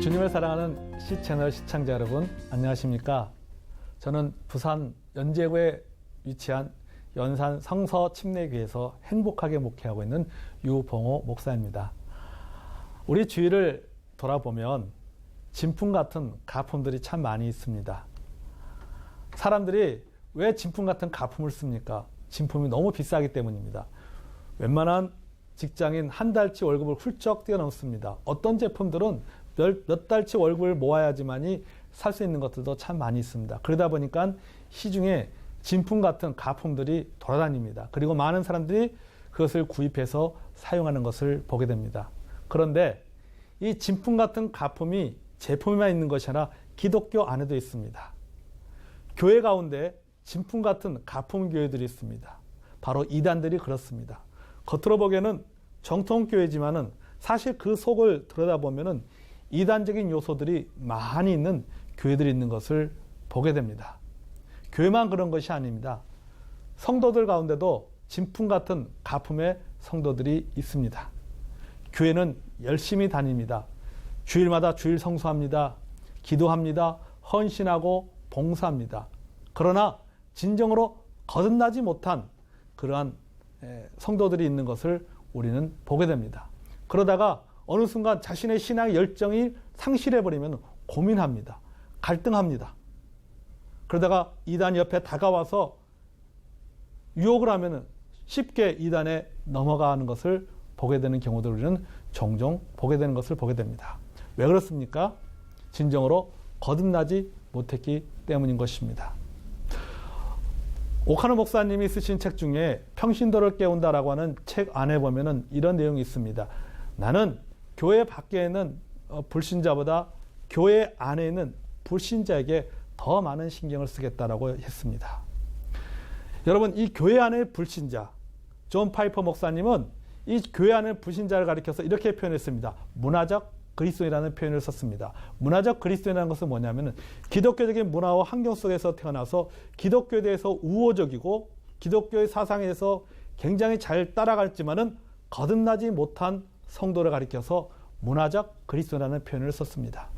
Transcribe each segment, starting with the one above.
주님을 사랑하는 C채널 시청자 여러분, 안녕하십니까? 저는 부산 연제구에 위치한 연산 성서침례교회에서 행복하게 목회하고 있는 유봉호 목사입니다. 우리 주위를 돌아보면 진품 같은 가품들이 참 많이 있습니다. 사람들이 왜 진품 같은 가품을 씁니까? 진품이 너무 비싸기 때문입니다. 웬만한 직장인 한 달치 월급을 훌쩍 뛰어넘습니다. 어떤 제품들은 몇 달치 월급을 모아야지만이 살 수 있는 것들도 참 많이 있습니다. 그러다 보니까 시중에 진품 같은 가품들이 돌아다닙니다. 그리고 많은 사람들이 그것을 구입해서 사용하는 것을 보게 됩니다. 그런데 이 진품 같은 가품이 제품에만 있는 것이 아니라 기독교 안에도 있습니다. 교회 가운데 진품 같은 가품 교회들이 있습니다. 바로 이단들이 그렇습니다. 겉으로 보기에는 정통교회지만은 사실 그 속을 들여다보면은 이단적인 요소들이 많이 있는 교회들이 있는 것을 보게 됩니다. 교회만 그런 것이 아닙니다. 성도들 가운데도 진품 같은 가품의 성도들이 있습니다. 교회는 열심히 다닙니다. 주일마다 주일 성수합니다. 기도합니다. 헌신하고 봉사합니다. 그러나 진정으로 거듭나지 못한 그러한 성도들이 있는 것을 우리는 보게 됩니다. 그러다가 어느 순간 자신의 신앙의 열정이 상실해버리면 고민합니다. 갈등합니다. 그러다가 이단 옆에 다가와서 유혹을 하면 쉽게 이단에 넘어가는 것을 보게 되는 경우들을 우리는 종종 보게 되는 것을 보게 됩니다. 왜 그렇습니까? 진정으로 거듭나지 못했기 때문인 것입니다. 오카노 목사님이 쓰신 책 중에 평신도를 깨운다라고 하는 책 안에 보면은 이런 내용이 있습니다. 나는 교회 밖에는 불신자보다 교회 안에 있는 불신자에게 더 많은 신경을 쓰겠다라고 했습니다. 여러분, 이 교회 안의 불신자, 존 파이퍼 목사님은 이 교회 안의 불신자를 가리켜서 이렇게 표현했습니다. 문화적 그리스도인이라는 표현을 썼습니다. 문화적 그리스도인이라는 것은 뭐냐면 기독교적인 문화와 환경 속에서 태어나서 기독교에 대해서 우호적이고 기독교의 사상에 대해서 굉장히 잘 따라갔지만은 거듭나지 못한 성도를 가리켜서 문화적 그리스도인이라는 표현을 썼습니다.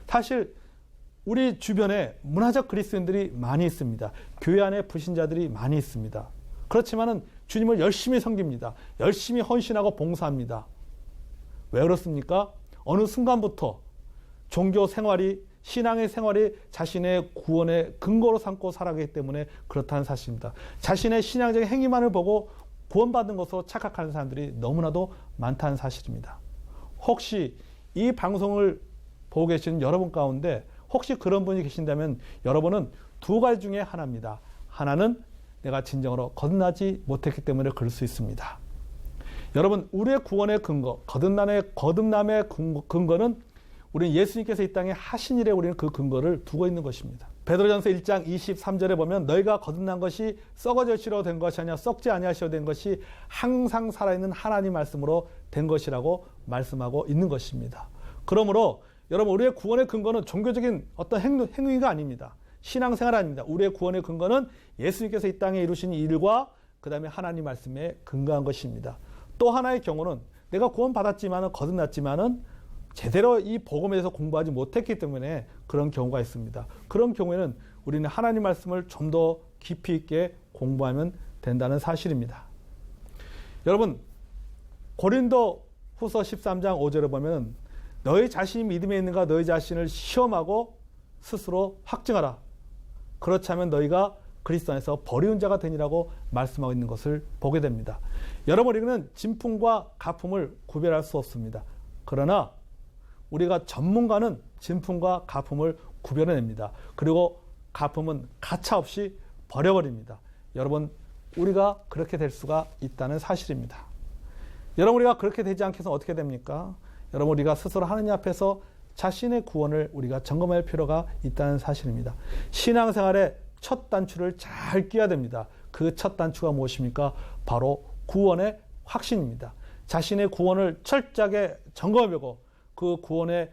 사실 우리 주변에 문화적 그리스도인들이 많이 있습니다. 교회 안에 불신자들이 많이 있습니다. 그렇지만은 주님을 열심히 섬깁니다. 열심히 헌신하고 봉사합니다. 왜 그렇습니까? 어느 순간부터 종교 생활이, 신앙의 생활이 자신의 구원의 근거로 삼고 살아가기 때문에 그렇다는 사실입니다. 자신의 신앙적인 행위만을 보고 구원받은 것으로 착각하는 사람들이 너무나도 많다는 사실입니다. 혹시 이 방송을 보고 계시는 여러분 가운데 혹시 그런 분이 계신다면 여러분은 두 가지 중에 하나입니다. 하나는 내가 진정으로 거듭나지 못했기 때문에 그럴 수 있습니다. 여러분, 우리의 구원의 근거, 거듭남의 근거는 우리는 예수님께서 이 땅에 하신 일에 우리는 그 근거를 두고 있는 것입니다. 베드로전서 1장 23절에 보면 너희가 거듭난 것이 썩어져시로 된 것이 아니라 썩지 아니하시로 된 것이 항상 살아있는 하나님 말씀으로 된 것이라고 말씀하고 있는 것입니다. 그러므로 여러분, 우리의 구원의 근거는 종교적인 어떤 행위가 아닙니다. 신앙생활 아닙니다. 우리의 구원의 근거는 예수님께서 이 땅에 이루신 일과 그 다음에 하나님 말씀에 근거한 것입니다. 또 하나의 경우는 내가 구원받았지만은 거듭났지만은 제대로 이 복음에 대해서 공부하지 못했기 때문에 그런 경우가 있습니다. 그런 경우에는 우리는 하나님 말씀을 좀 더 깊이 있게 공부하면 된다는 사실입니다. 여러분, 고린도 후서 13장 5절에 보면 너희 자신이 믿음에 있는가 너희 자신을 시험하고 스스로 확증하라. 그렇지 않으면 너희가 그리스도 안에서 버리운 자가 되니라고 말씀하고 있는 것을 보게 됩니다. 여러분, 우리는 진품과 가품을 구별할 수 없습니다. 그러나 우리가 전문가는 진품과 가품을 구별해냅니다. 그리고 가품은 가차없이 버려버립니다. 여러분, 우리가 그렇게 될 수가 있다는 사실입니다. 여러분, 우리가 그렇게 되지 않게 해서 어떻게 됩니까? 여러분, 우리가 스스로 하느님 앞에서 자신의 구원을 우리가 점검할 필요가 있다는 사실입니다. 신앙생활의 첫 단추를 잘 끼워야 됩니다. 그 첫 단추가 무엇입니까? 바로 구원의 확신입니다. 자신의 구원을 철저하게 점검해보고 그 구원의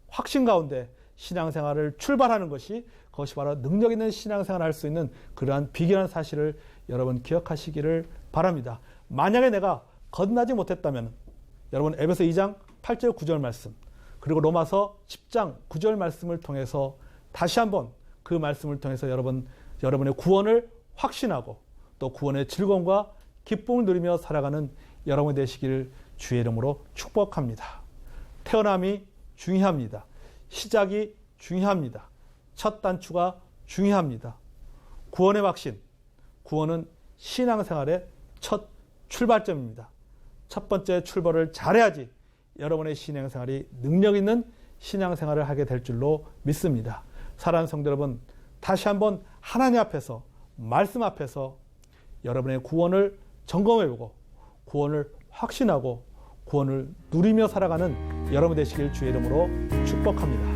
확신 가운데 신앙생활을 출발하는 것이 그것이 바로 능력 있는 신앙생활을 할 수 있는 그러한 비결한 사실을 여러분 기억하시기를 바랍니다. 만약에 내가 거듭나지 못했다면 여러분 에베소 2장 8절 9절 말씀 그리고 로마서 10장 9절 말씀을 통해서 다시 한번 그 말씀을 통해서 여러분의 구원을 확신하고 또 구원의 즐거움과 기쁨을 누리며 살아가는 여러분이 되시기를 주의 이름으로 축복합니다. 태어남이 중요합니다. 시작이 중요합니다. 첫 단추가 중요합니다. 구원의 확신, 구원은 신앙생활의 첫 출발점입니다. 첫 번째 출발을 잘해야지 여러분의 신앙생활이 능력 있는 신앙생활을 하게 될 줄로 믿습니다. 사랑하는 성도 여러분, 다시 한번 하나님 앞에서, 말씀 앞에서 여러분의 구원을 점검해보고 구원을 확신하고 구원을 누리며 살아가는 여러분 되시길 주의 이름으로 축복합니다.